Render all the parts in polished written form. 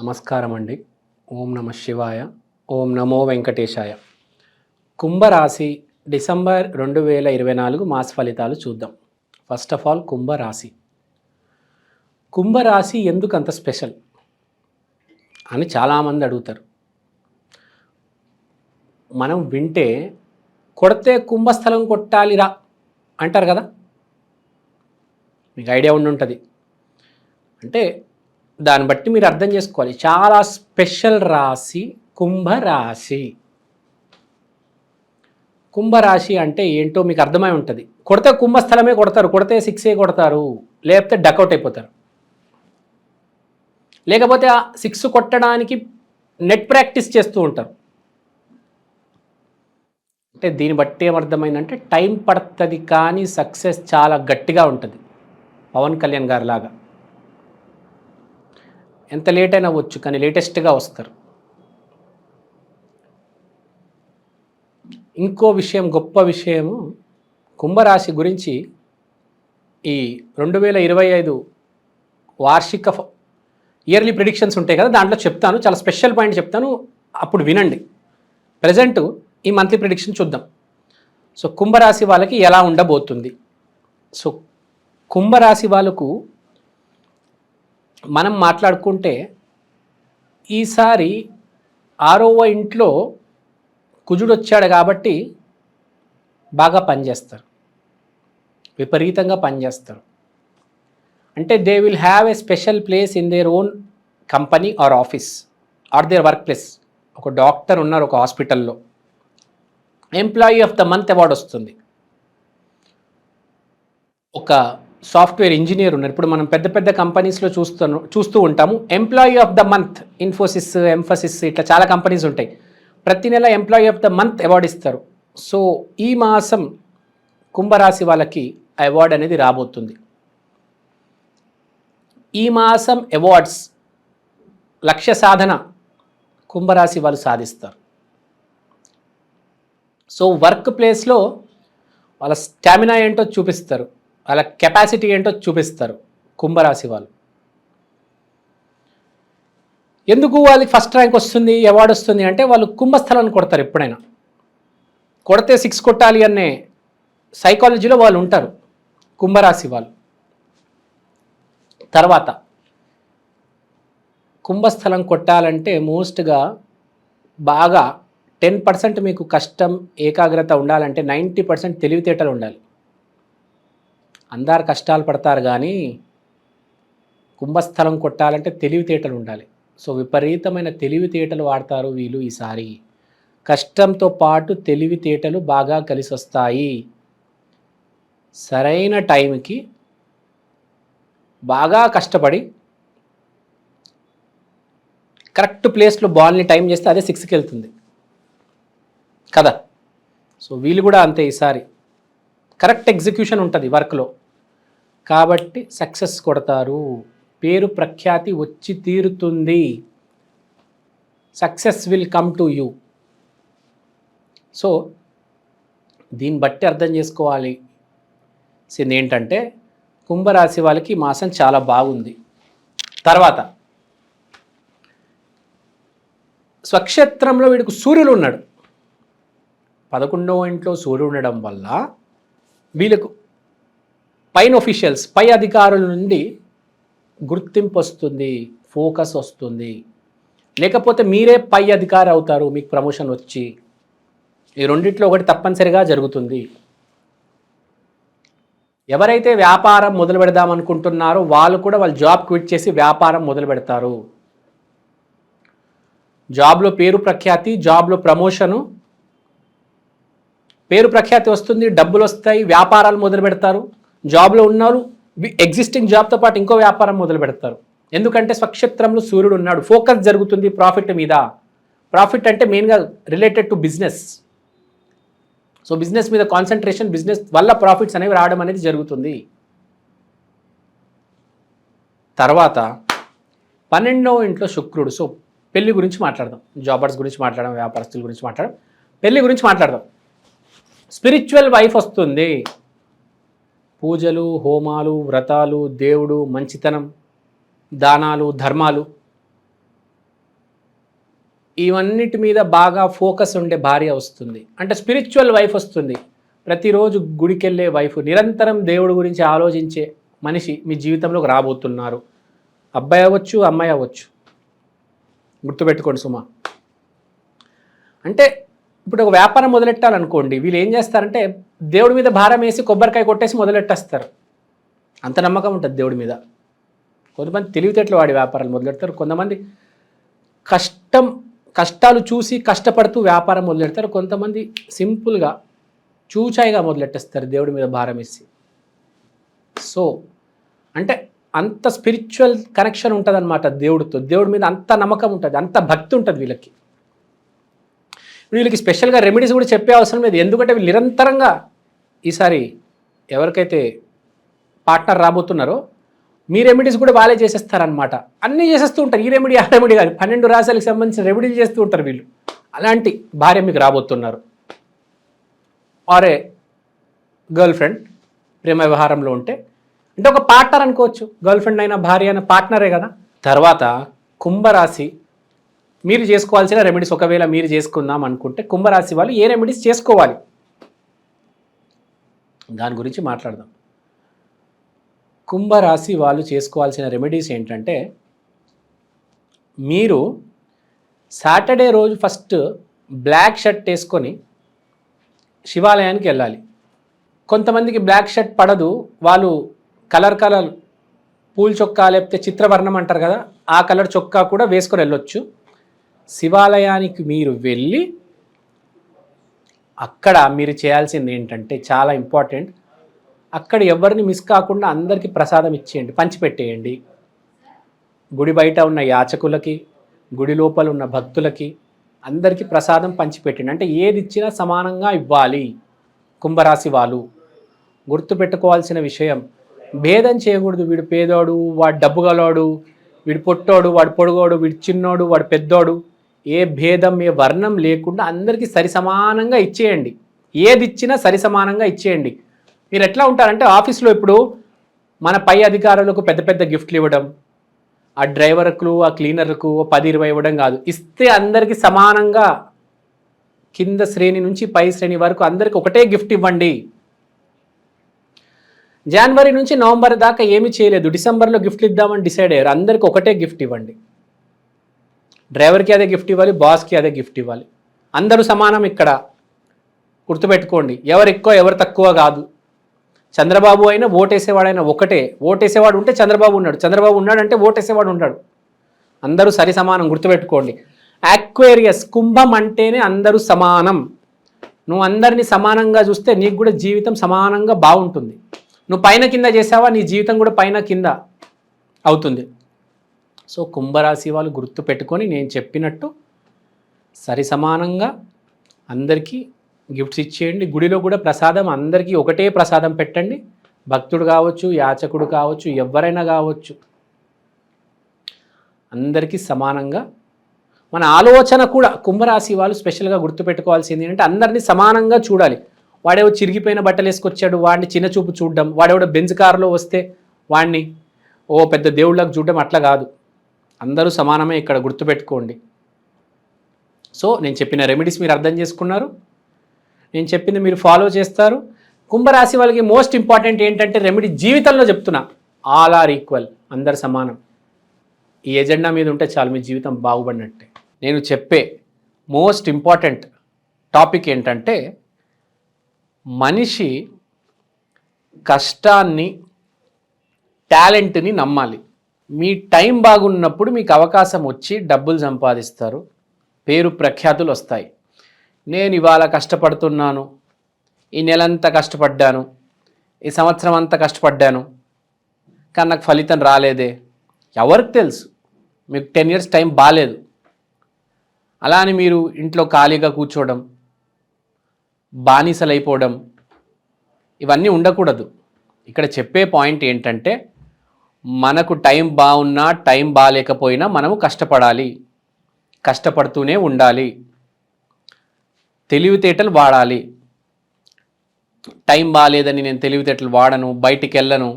నమస్కారం అండి. ఓం నమ శివాయ. ఓం నమో వెంకటేశాయ. కుంభరాశి డిసెంబర్ 2024 మాస ఫలితాలు చూద్దాం. ఫస్ట్ ఆఫ్ ఆల్ కుంభరాశి. కుంభరాశి ఎందుకు అంత స్పెషల్ అని చాలామంది అడుగుతారు. మనం వింటే కొడితే కుంభస్థలం కొట్టాలిరా అంటారు కదా, మీకు ఐడియా ఉండి ఉంటుంది. అంటే దాన్ని బట్టి మీరు అర్థం చేసుకోవాలి, చాలా స్పెషల్ రాశి కుంభరాశి. కుంభరాశి అంటే ఏంటో మీకు అర్థమై ఉంటుంది. కొడితే కుంభస్థలమే కొడతారు, కొడితే 6 కొడతారు, లేకపోతే డకౌట్ అయిపోతారు. లేకపోతే ఆ 6 కొట్టడానికి నెట్ ప్రాక్టీస్ చేస్తూ ఉంటారు. అంటే దీన్ని బట్టి ఏమర్థమైందంటే టైం పడుతుంది కానీ సక్సెస్ చాలా గట్టిగా ఉంటుంది. పవన్ కళ్యాణ్ గారి లాగా ఎంత లేట్ అయినా అవ్వచ్చు కానీ లేటెస్ట్గా వస్తారు. ఇంకో విషయం, గొప్ప విషయము కుంభరాశి గురించి ఈ 2025 వార్షిక ఇయర్లీ ప్రిడిక్షన్స్ ఉంటాయి కదా, దాంట్లో చెప్తాను. చాలా స్పెషల్ పాయింట్ చెప్తాను, అప్పుడు వినండి. ప్రజెంట్ ఈ మంత్లీ ప్రిడిక్షన్ చూద్దాం. సో కుంభరాశి వాళ్ళకి ఎలా ఉండబోతుంది. సో కుంభరాశి వాళ్ళకు మనం మాట్లాడుకుంటే ఈసారి 6వ ఇంట్లో కుజుడు వచ్చాడు కాబట్టి బాగా పనిచేస్తారు, విపరీతంగా పనిచేస్తారు. అంటే they will have a special place in their own company or office or their work place. ఒక డాక్టర్ ఉన్నారు ఒక హాస్పిటల్లో, employee of the month award వస్తుంది. ఒక సాఫ్ట్వేర్ ఇంజనీర్ ఉన్నారు, ఇప్పుడు మనం పెద్ద పెద్ద కంపెనీస్లో చూస్తూ ఉంటాము. Employee of the month, Infosys, emphasis, ఇట్లా చాలా కంపెనీస్ ఉంటాయి. ప్రతి నెల employee of the month award ఇస్తారు. సో ఈ మాసం కుంభరాశి వాళ్ళకి అవార్డు అనేది రాబోతుంది. ఈ మాసం అవార్డ్స్, లక్ష్య సాధన కుంభరాశి వాళ్ళు సాధిస్తారు. సో వర్క్ ప్లేస్లో వాళ్ళ స్టామినా ఏంటో చూపిస్తారు, వాళ్ళ కెపాసిటీ ఏంటో చూపిస్తారు కుంభరాశి వాళ్ళు. ఎందుకు వాళ్ళకి ఫస్ట్ ర్యాంక్ వస్తుంది, అవార్డు వస్తుంది అంటే వాళ్ళు కుంభస్థలాన్ని కొడతారు. ఎప్పుడైనా కొడితే 6 కొట్టాలి అనే సైకాలజీలో వాళ్ళు ఉంటారు కుంభరాశి వాళ్ళు. తర్వాత కుంభస్థలం కొట్టాలంటే మోస్ట్గా బాగా 10% మీకు కష్టం ఏకాగ్రత ఉండాలంటే 90% తెలివితేటలు ఉండాలి. అందరు కష్టాలు పడతారు కానీ కుంభస్థలం కొట్టాలంటే తెలివితేటలు ఉండాలి. సో విపరీతమైన తెలివితేటలు వాడతారు వీళ్ళు ఈసారి. కష్టంతో పాటు తెలివితేటలు బాగా కలిసి వస్తాయి. సరైన టైంకి బాగా కష్టపడి కరెక్ట్ ప్లేస్లో బాల్ని టైం చేస్తే అదే 6కి వెళ్తుంది కదా. సో వీళ్ళు కూడా అంతే, ఈసారి కరెక్ట్ ఎగ్జిక్యూషన్ ఉంటుంది వర్క్లో కాబట్టి సక్సెస్ కొడతారు. పేరు ప్రఖ్యాతి వచ్చి తీరుతుంది. Success will come to you. So దీన్ని బట్టి అర్థం చేసుకోవాలి ఏంటంటే కుంభరాశి వాళ్ళకి ఈ మాసం చాలా బాగుంది. తర్వాత స్వక్షేత్రంలో వీడికి సూర్యుడు ఉన్నాడు. 11వ ఇంట్లో సూర్యుడు ఉండడం వల్ల వీళ్ళకు పైన ఒఫీషియల్స్, పై అధికారుల నుండి గుర్తింపు వస్తుంది, ఫోకస్ వస్తుంది. లేకపోతే మీరే పై అధికారి అవుతారు, మీకు ప్రమోషన్ వచ్చి. ఈ రెండిట్లో ఒకటి తప్పనిసరిగా జరుగుతుంది. ఎవరైతే వ్యాపారం మొదలు పెడదాం అనుకుంటున్నారో వాళ్ళు కూడా వాళ్ళ జాబ్ క్విట్ చేసి వ్యాపారం మొదలు పెడతారు. జాబ్లో పేరు ప్రఖ్యాతి, జాబ్లో ప్రమోషను, పేరు ప్రఖ్యాతి వస్తుంది, డబ్బులు వస్తాయి, వ్యాపారాలు మొదలు పెడతారు. జాబ్లో ఉన్నారు, ఎగ్జిస్టింగ్ జాబ్తో పాటు ఇంకో వ్యాపారం మొదలు పెడతారు. ఎందుకంటే స్వక్షేత్రంలో సూర్యుడు ఉన్నాడు, ఫోకస్ జరుగుతుంది ప్రాఫిట్ మీద. ప్రాఫిట్ అంటే మెయిన్గా related to business. So business మీద కాన్సన్ట్రేషన్, బిజినెస్ వల్ల ప్రాఫిట్స్ అనేవి రావడం అనేది జరుగుతుంది. తర్వాత 12వ ఇంట్లో శుక్రుడు. సో పెళ్లి గురించి మాట్లాడదాం, జాబర్స్ గురించి మాట్లాడడం, వ్యాపారస్తుల గురించి మాట్లాడడం, పెళ్లి గురించి మాట్లాడదాం. స్పిరిచువల్ వైఫ్ వస్తుంది. పూజలు, హోమాలు, వ్రతాలు, దేవుడు, మంచితనం, దానాలు, ధర్మాలు, ఇవన్నిటి మీద బాగా ఫోకస్ ఉండే భార్య వస్తుంది, అంటే స్పిరిచువల్ వైఫ్ వస్తుంది. ప్రతిరోజు గుడికి వెళ్ళే వైఫ్, నిరంతరం దేవుడి గురించి ఆలోచించే మనిషి మీ జీవితంలోకి రాబోతున్నారు. అబ్బాయి అవ్వచ్చు, అమ్మాయి అవ్వచ్చు, గుర్తుపెట్టుకోండి సుమా. అంటే ఇప్పుడు ఒక వ్యాపారం మొదలెట్టాలనుకోండి, వీళ్ళు ఏం చేస్తారంటే దేవుడి మీద భారం వేసి కొబ్బరికాయ కొట్టేసి మొదలెట్టేస్తారు. అంత నమ్మకం ఉంటుంది దేవుడి మీద. కొంతమంది తెలివితేటలు వాడి వ్యాపారాలు మొదలెడతారు, కొంతమంది కష్టాలు చూసి కష్టపడుతూ వ్యాపారం మొదలెడతారు, కొంతమంది సింపుల్గా చూచాయిగా మొదలెట్టేస్తారు దేవుడి మీద భారం వేసి. సో అంటే అంత స్పిరిచువల్ కనెక్షన్ ఉంటుంది అనమాట దేవుడితో. దేవుడి మీద అంత నమ్మకం ఉంటుంది, అంత భక్తి ఉంటుంది వీళ్ళకి. వీళ్ళకి స్పెషల్గా రెమెడీస్ కూడా చెప్పే అవసరం లేదు, ఎందుకంటే వీళ్ళు నిరంతరంగా ఈసారి ఎవరికైతే పార్ట్నర్ రాబోతున్నారో మీ రెమెడీస్ కూడా వాళ్ళే చేసేస్తారనమాట. అన్నీ చేసేస్తూ ఉంటారు, ఈ రెమెడీ ఆ రెమెడీ కాదు, 12 రాశులకు సంబంధించిన రెమెడీలు చేస్తూ ఉంటారు వీళ్ళు. అలాంటి భార్య మీకు రాబోతున్నారు. ఆరే గర్ల్ ఫ్రెండ్ ప్రేమ వ్యవహారంలో ఉంటే, అంటే ఒక పార్ట్నర్ అనుకోవచ్చు, గర్ల్ ఫ్రెండ్ అయినా భార్య అయినా పార్ట్నరే కదా. తర్వాత కుంభరాశి, మీరు చేసుకోవాల్సిన రెమెడీస్ ఒకవేళ మీరు చేసుకుందాం అనుకుంటే కుంభరాశి వాళ్ళు ఏ రెమెడీస్ చేసుకోవాలి దాని గురించి మాట్లాడదాం. కుంభరాశి వాళ్ళు చేసుకోవాల్సిన రెమెడీస్ ఏంటంటే, మీరు సాటర్డే రోజు ఫస్ట్ బ్లాక్ షర్ట్ వేసుకొని శివాలయానికి వెళ్ళాలి. కొంతమందికి బ్లాక్ షర్ట్ పడదు, వాళ్ళు కలర్ పూల చొక్కా లేకపోతే చిత్రవర్ణం అంటారు కదా, ఆ కలర్ చొక్కా కూడా వేసుకొని వెళ్ళొచ్చు. శివాలయానికి మీరు వెళ్ళి అక్కడ మీరు చేయాల్సింది ఏంటంటే చాలా ఇంపార్టెంట్, అక్కడ ఎవరిని మిస్ కాకుండా అందరికీ ప్రసాదం ఇచ్చేయండి, పంచిపెట్టేయండి. గుడి బయట ఉన్న యాచకులకి, గుడి లోపల ఉన్న భక్తులకి అందరికీ ప్రసాదం పంచిపెట్టండి. అంటే ఏది ఇచ్చినా సమానంగా ఇవ్వాలి. కుంభరాశి వాళ్ళు గుర్తుపెట్టుకోవాల్సిన విషయం, భేదం చేయకూడదు. వీడు పేదోడు, వాడు డబ్బు గలవాడు, వీడు పొట్టోడు, వాడు పొడుగోడు, వీడు చిన్నోడు, వాడు పెద్దోడు, ఏ భేదం ఏ వర్ణం లేకుండా అందరికీ సరి సమానంగా ఇచ్చేయండి. ఏది ఇచ్చినా సరి సమానంగా ఇచ్చేయండి. మీరు ఎట్లా ఉంటారంటే ఆఫీస్లో ఇప్పుడు మన పై అధికారులకు పెద్ద పెద్ద గిఫ్ట్లు ఇవ్వడం, ఆ డ్రైవర్కు ఆ క్లీనర్కు 10-20 ఇవ్వడం కాదు, ఇస్తే అందరికీ సమానంగా కింద శ్రేణి నుంచి పై శ్రేణి వరకు అందరికీ ఒకటే గిఫ్ట్ ఇవ్వండి. జనవరి నుంచి నవంబర్ దాకా ఏమీ చేయలేదు, డిసెంబర్లో గిఫ్ట్లు ఇద్దామని డిసైడ్ అయ్యారు, అందరికీ ఒకటే గిఫ్ట్ ఇవ్వండి. డ్రైవర్కి అదే గిఫ్ట్ ఇవ్వాలి, బాస్కి అదే గిఫ్ట్ ఇవ్వాలి. అందరూ సమానం ఇక్కడ, గుర్తుపెట్టుకోండి. ఎవరు ఎక్కువ ఎవరు తక్కువ కాదు. చంద్రబాబు అయినా ఓటేసేవాడైనా ఒకటే, ఓటేసేవాడు ఉంటే చంద్రబాబు ఉన్నాడు, చంద్రబాబు ఉన్నాడంటే ఓటేసేవాడు ఉన్నాడు. అందరూ సరి సమానం, గుర్తుపెట్టుకోండి. యాక్వేరియస్, కుంభం అంటేనే అందరూ సమానం. నువ్వు అందరినీ సమానంగా చూస్తే నీకు కూడా జీవితం సమానంగా బాగుంటుంది. నువ్వు పైన కింద చేసావా, నీ జీవితం కూడా పైన కింద అవుతుంది. సో కుంభరాశి వాళ్ళు గుర్తుపెట్టుకొని నేను చెప్పినట్టు సరి సమానంగా అందరికీ గిఫ్ట్స్ ఇచ్చేయండి. గుడిలో కూడా ప్రసాదం అందరికీ ఒకటే ప్రసాదం పెట్టండి. భక్తుడు కావచ్చు, యాచకుడు కావచ్చు, ఎవరైనా కావచ్చు, అందరికీ సమానంగా. మన ఆలోచన కూడా కుంభరాశి వాళ్ళు స్పెషల్గా గుర్తుపెట్టుకోవాల్సింది ఏంటంటే అందరినీ సమానంగా చూడాలి. వాడేవో చిరిగిపోయిన బట్టలు వేసుకొచ్చాడు వాడిని చిన్న చూపు చూడడం, వాడేవాడో బెంజ్ కారులో వస్తే వాడిని ఓ పెద్ద దేవుళ్ళకు చూడడం, అట్లా కాదు. అందరూ సమానమే ఇక్కడ, గుర్తుపెట్టుకోండి. సో నేను చెప్పిన రెమెడీస్ మీరు అర్థం చేసుకున్నారు, నేను చెప్పింది మీరు ఫాలో చేస్తారు. కుంభరాశి వాళ్ళకి మోస్ట్ ఇంపార్టెంట్ ఏంటంటే రెమెడీ జీవితంలో చెప్తున్నా, ఆల్ ఆర్ ఈక్వల్, అందరు సమానం. ఈ ఎజెండా మీద ఉంటే చాలు, మీ జీవితం బాగుపడినట్టే. నేను చెప్పే మోస్ట్ ఇంపార్టెంట్ టాపిక్ ఏంటంటే మనిషి కష్టాన్ని, టాలెంట్ని నమ్మాలి. మీ టైం బాగున్నప్పుడు మీకు అవకాశం వచ్చి డబ్బులు సంపాదిస్తారు, పేరు ప్రఖ్యాతులు వస్తాయి. నేను ఇవాళ కష్టపడుతున్నాను, ఈ నెలంతా కష్టపడ్డాను, ఈ సంవత్సరం అంతా కష్టపడ్డాను, కానీ నాకు ఫలితం రాలేదే. ఎవరికి తెలుసు, మీకు 10 years టైం బాగాలేదు. అలా అని మీరు ఇంట్లో ఖాళీగా కూర్చోవడం, బానిసలైపోవడం, ఇవన్నీ ఉండకూడదు. ఇక్కడ చెప్పే పాయింట్ ఏంటంటే మనకు టైం బాగున్నా టైం బాగాలేకపోయినా మనము కష్టపడాలి, కష్టపడుతూనే ఉండాలి, తెలివితేటలు వాడాలి. టైం బాగాలేదని నేను తెలివితేటలు వాడను, బయటికి వెళ్ళను,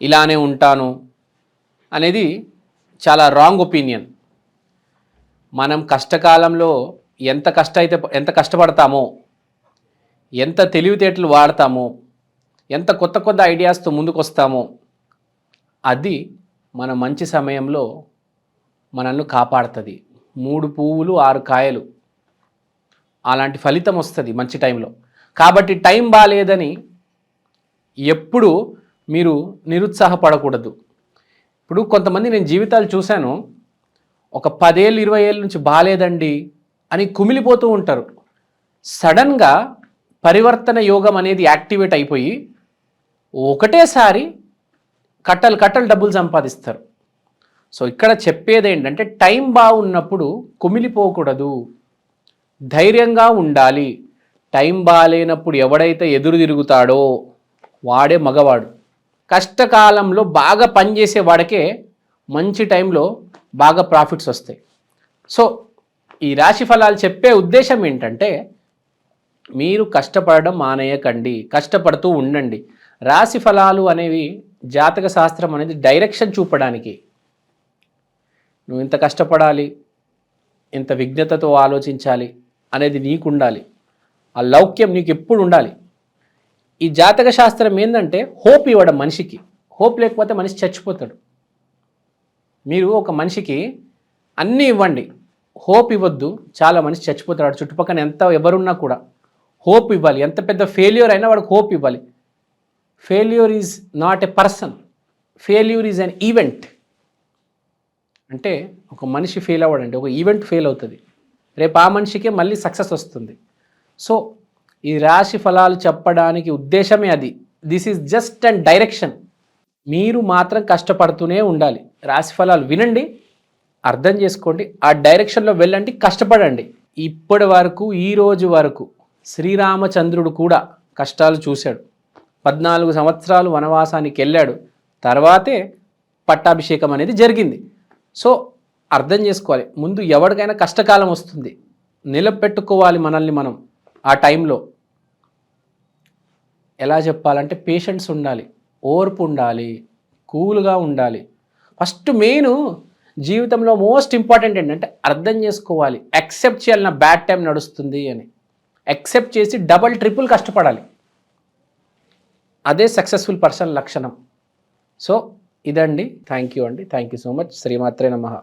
ఇలానే ఉంటాను అనేది చాలా రాంగ్ ఒపీనియన్. మనం కష్టకాలంలో ఎంత కష్టపడతామో, ఎంత తెలివితేటలు వాడతామో, ఎంత కొత్త కొత్త ఐడియాస్తో ముందుకొస్తామో, అది మన మంచి సమయంలో మనల్ని కాపాడుతుంది. 3 పువ్వులు 6 కాయలు అలాంటి ఫలితం వస్తుంది మంచి టైంలో. కాబట్టి టైం బాలేదని ఎప్పుడు మీరు నిరుత్సాహపడకూడదు. ఇప్పుడు కొంతమంది నేను జీవితాలు చూశాను, ఒక 10 ఏళ్ళు 20 ఏళ్ళ నుంచి బాలేదండి అని కుమిలిపోతూ ఉంటారు. సడన్గా పరివర్తన యోగం అనేది యాక్టివేట్ అయిపోయి ఒకటేసారి కట్టలు డబ్బులు సంపాదిస్తారు. సో ఇక్కడ చెప్పేది ఏంటంటే టైం బాగున్నప్పుడు కుమిలిపోకూడదు, ధైర్యంగా ఉండాలి. టైం బాగాలేనప్పుడు ఎవడైతే ఎదురు తిరుగుతాడో వాడే మగవాడు. కష్టకాలంలో బాగా పనిచేసే వాడికే మంచి టైంలో బాగా ప్రాఫిట్స్ వస్తాయి. సో ఈ రాశి ఫలాలు చెప్పే ఉద్దేశం ఏంటంటే మీరు కష్టపడడం మానేయకండి, కష్టపడుతూ ఉండండి. రాశి ఫలాలు అనేవి జాతక శాస్త్రం అనేది డైరెక్షన్ చూపడానికి. నువ్వు ఇంత కష్టపడాలి, ఇంత విజ్ఞతతో ఆలోచించాలి అనేది నీకు ఉండాలి. ఆ లౌక్యం నీకు ఎప్పుడు ఉండాలి. ఈ జాతక శాస్త్రం ఏంటంటే హోప్ ఇవ్వడం మనిషికి. హోప్ లేకపోతే మనిషి చచ్చిపోతాడు. మీరు ఒక మనిషికి అన్నీ ఇవ్వండి, హోప్ ఇవ్వద్దు, చాలా మనిషి చచ్చిపోతాడు. చుట్టుపక్కల ఎవరున్నా కూడా హోప్ ఇవ్వాలి. ఎంత పెద్ద ఫెయిల్యూర్ అయినా వాడికి హోప్ ఇవ్వాలి. Failure is not a person, failure is an event. అంటే ఒక మనిషి ఫెయిల్ అవ్వడండి, ఒక ఈవెంట్ ఫెయిల్ అవుతుంది, రేపు ఆ మనిషికే మళ్ళీ సక్సెస్ వస్తుంది. సో ఈ రాశి ఫలాలు చెప్పడానికి ఉద్దేశమే అది. This is just and direction. మీరు మాత్రం కష్టపడుతూనే ఉండాలి. రాశి ఫలాలు వినండి, అర్థం చేసుకోండి, ఆ డైరెక్షన్లో వెళ్ళండి, కష్టపడండి. ఇప్పటి వరకు ఈ రోజు వరకు శ్రీరామచంద్రుడు కూడా కష్టాలు చూశాడు. 14 సంవత్సరాలు వనవాసానికి వెళ్ళాడు, తర్వాతే పట్టాభిషేకం అనేది జరిగింది. సో అర్థం చేసుకోవాలి, ముందు ఎవరికైనా కష్టకాలం వస్తుంది, నిలబెట్టుకోవాలి మనల్ని మనం. ఆ టైంలో ఎలా చెప్పాలంటే పేషెన్స్ ఉండాలి, ఓర్పు ఉండాలి, కూల్గా ఉండాలి. ఫస్ట్ మెయిన్ జీవితంలో మోస్ట్ ఇంపార్టెంట్ ఏంటంటే అర్థం చేసుకోవాలి, యాక్సెప్ట్ చేయాలి. నా బ్యాడ్ టైం నడుస్తుంది అని యాక్సెప్ట్ చేసి డబల్ ట్రిపుల్ కష్టపడాలి. అదే సక్సెస్ఫుల్ పర్సన్ లక్షణం. సో ఇదండి. థ్యాంక్ యూ అండి, థ్యాంక్ యూ సో మచ్. శ్రీమాత్రే నమః.